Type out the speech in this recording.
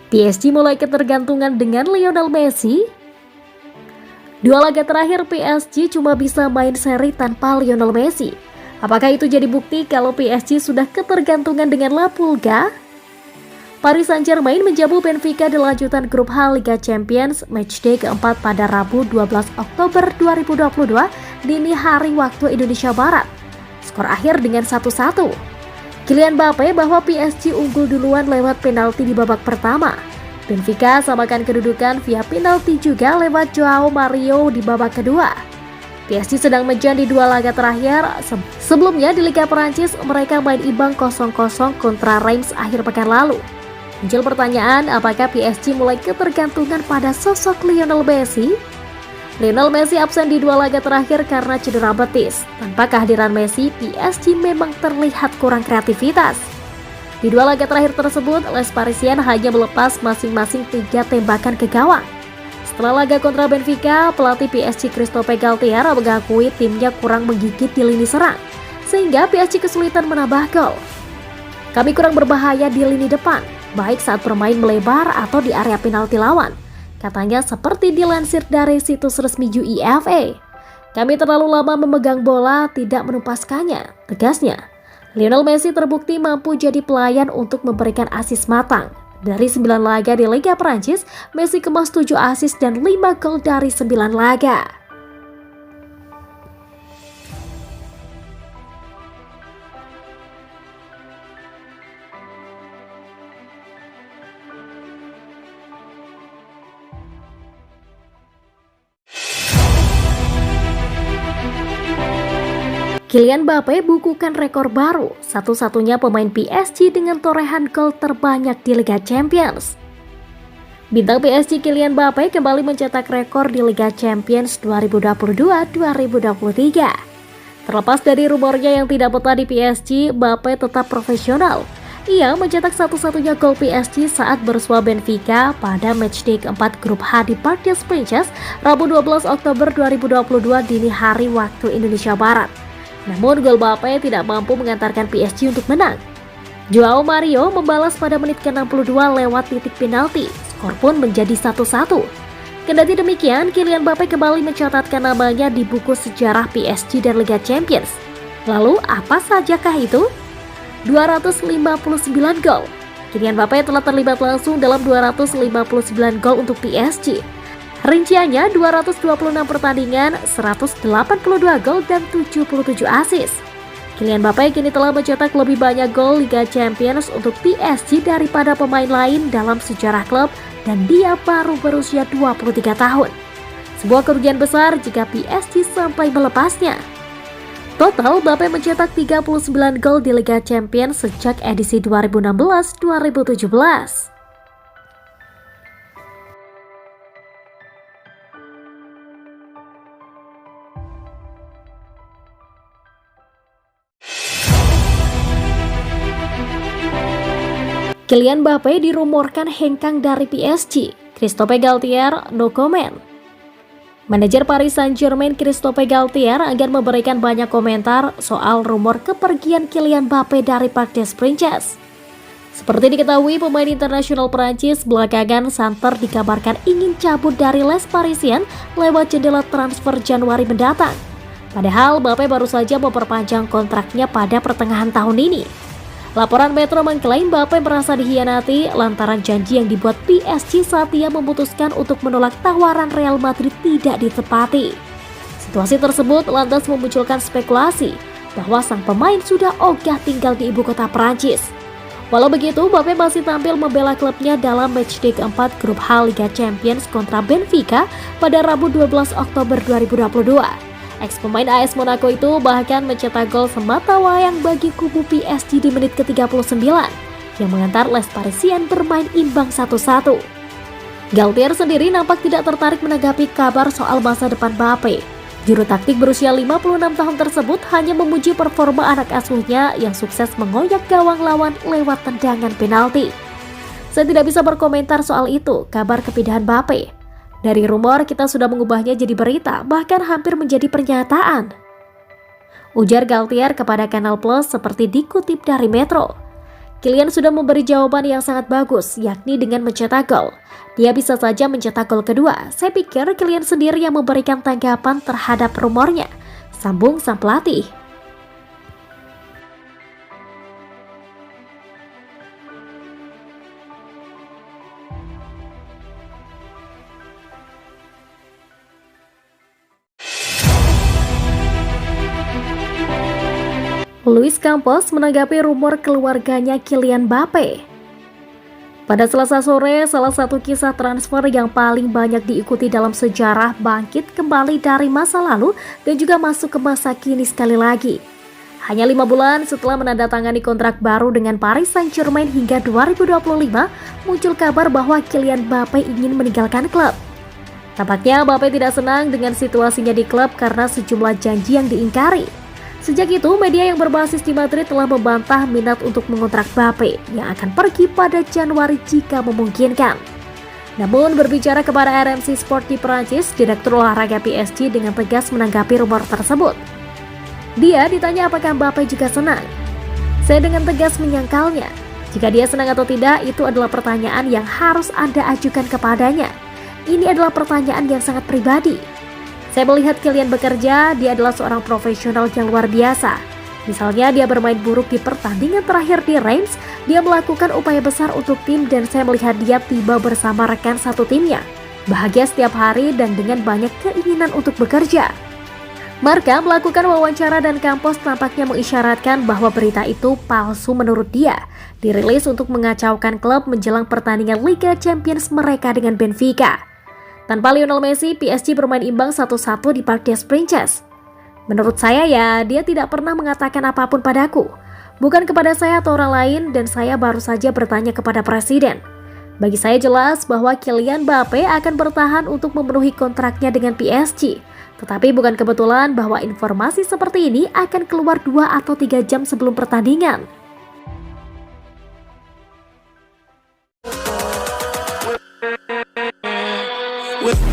PSG mulai ketergantungan dengan Lionel Messi. Dua laga terakhir PSG cuma bisa main seri tanpa Lionel Messi. Apakah itu jadi bukti kalau PSG sudah ketergantungan dengan La Pulga? Paris Saint-Germain menjamu Benfica di lanjutan grup H Liga Champions matchday keempat pada Rabu 12 Oktober 2022 dini hari waktu Indonesia Barat. Skor akhir dengan 1-1. Kylian Mbappe bahwa PSG unggul duluan lewat penalti di babak pertama. Benfica samakan kedudukan via penalti juga lewat Joao Mario di babak kedua. PSG sedang menjadi dua laga terakhir. Sebelumnya di Liga Perancis mereka main imbang 0-0 kontra Reims akhir pekan lalu. Muncul pertanyaan, apakah PSG mulai ketergantungan pada sosok Lionel Messi? Lionel Messi absen di dua laga terakhir karena cedera betis. Tanpa kehadiran Messi, PSG memang terlihat kurang kreativitas. Di dua laga terakhir tersebut, Les Parisiens hanya melepas masing-masing 3 tembakan ke gawang. Setelah laga kontra Benfica, pelatih PSG Christophe Galtier mengakui timnya kurang menggigit di lini serang, sehingga PSG kesulitan menambah gol. Kami kurang berbahaya di lini depan, baik saat bermain melebar atau di area penalti lawan, katanya seperti dilansir dari situs resmi UEFA. Kami terlalu lama memegang bola, tidak menupaskannya, tegasnya. Lionel Messi terbukti mampu jadi pelayan untuk memberikan asis matang. Dari 9 laga di Liga Perancis, Messi kemas 7 asis dan 5 gol dari 9 laga. Kylian Mbappe bukukan rekor baru, satu-satunya pemain PSG dengan torehan gol terbanyak di Liga Champions. Bintang PSG Kylian Mbappe kembali mencetak rekor di Liga Champions 2022-2023. Terlepas dari rumornya yang tidak betah di PSG, Mbappe tetap profesional. Ia mencetak satu-satunya gol PSG saat bersua Benfica pada matchday keempat grup H di Parc des Princes, Rabu 12 Oktober 2022 dini hari waktu Indonesia Barat. Namun gol Mbappe tidak mampu mengantarkan PSG untuk menang. Joao Mario membalas pada menit ke-62 lewat titik penalti. Skor pun menjadi 1-1. Kendati demikian, Kylian Mbappe kembali mencatatkan namanya di buku sejarah PSG dan Liga Champions. Lalu apa sajakah itu? 259 gol. Kylian Mbappe telah terlibat langsung dalam 259 gol untuk PSG. Rinciannya 226 pertandingan, 182 gol dan 77 asis. Kylian Mbappe kini telah mencetak lebih banyak gol Liga Champions untuk PSG daripada pemain lain dalam sejarah klub dan dia baru berusia 23 tahun. Sebuah kerugian besar jika PSG sampai melepasnya. Total Mbappe mencetak 39 gol di Liga Champions sejak edisi 2016-2017. Kylian Mbappe dirumorkan hengkang dari PSG. Christophe Galtier no comment. Manajer Paris Saint-Germain Christophe Galtier akan memberikan banyak komentar soal rumor kepergian Kylian Mbappe dari Parc des Princes. Seperti diketahui, pemain internasional Prancis belakangan santer dikabarkan ingin cabut dari Les Parisiens lewat jendela transfer Januari mendatang. Padahal Mbappe baru saja memperpanjang kontraknya pada pertengahan tahun ini. Laporan Metro mengklaim Mbappe merasa dikhianati lantaran janji yang dibuat PSG saat ia memutuskan untuk menolak tawaran Real Madrid tidak ditepati. Situasi tersebut lantas memunculkan spekulasi bahwa sang pemain sudah ogah tinggal di ibu kota Prancis. Walau begitu, Mbappe masih tampil membela klubnya dalam matchday keempat grup H Liga Champions kontra Benfica pada Rabu 12 Oktober 2022. Ex-pemain AS Monaco itu bahkan mencetak gol sematawayang bagi kubu PSG di menit ke-39 yang mengantar Les Parisiens bermain imbang 1-1. Galtier sendiri nampak tidak tertarik menanggapi kabar soal masa depan Mbappe. Juru taktik berusia 56 tahun tersebut hanya memuji performa anak asuhnya yang sukses mengoyak gawang lawan lewat tendangan penalti. Saya tidak bisa berkomentar soal itu, kabar kepindahan Mbappe. Dari rumor kita sudah mengubahnya jadi berita, bahkan hampir menjadi pernyataan, ujar Galtier kepada Kanal Plus seperti dikutip dari Metro. Kylian sudah memberi jawaban yang sangat bagus, yakni dengan mencetak gol. Dia bisa saja mencetak gol kedua. Saya pikir Kylian sendiri yang memberikan tanggapan terhadap rumornya, sambung sang pelatih. Luis Campos menanggapi rumor keluarganya Kylian Mbappe. Pada Selasa sore, salah satu kisah transfer yang paling banyak diikuti dalam sejarah bangkit kembali dari masa lalu dan juga masuk ke masa kini sekali lagi. Hanya 5 bulan setelah menandatangani kontrak baru dengan Paris Saint-Germain hingga 2025, muncul kabar bahwa Kylian Mbappe ingin meninggalkan klub. Tampaknya Mbappe tidak senang dengan situasinya di klub karena sejumlah janji yang diingkari. Sejak itu, media yang berbasis di Madrid telah membantah minat untuk mengontrak Mbappe yang akan pergi pada Januari jika memungkinkan. Namun, berbicara kepada RMC Sport di Perancis, Direktur Olahraga PSG dengan tegas menanggapi rumor tersebut. Dia ditanya apakah Mbappe juga senang. Saya dengan tegas menyangkalnya. Jika dia senang atau tidak, itu adalah pertanyaan yang harus Anda ajukan kepadanya. Ini adalah pertanyaan yang sangat pribadi. Saya melihat Kylian bekerja, dia adalah seorang profesional yang luar biasa. Misalnya dia bermain buruk di pertandingan terakhir di Reims, dia melakukan upaya besar untuk tim dan saya melihat dia tiba bersama rekan satu timnya. Bahagia setiap hari dan dengan banyak keinginan untuk bekerja. Marca melakukan wawancara dan Campos tampaknya mengisyaratkan bahwa berita itu palsu menurut dia. Dirilis untuk mengacaukan klub menjelang pertandingan Liga Champions mereka dengan Benfica. Tanpa Lionel Messi, PSG bermain imbang 1-1 di Parc des Princes. Menurut saya ya, dia tidak pernah mengatakan apapun padaku. Bukan kepada saya atau orang lain dan saya baru saja bertanya kepada presiden. Bagi saya jelas bahwa Kylian Mbappe akan bertahan untuk memenuhi kontraknya dengan PSG. Tetapi bukan kebetulan bahwa informasi seperti ini akan keluar 2 atau 3 jam sebelum pertandingan. With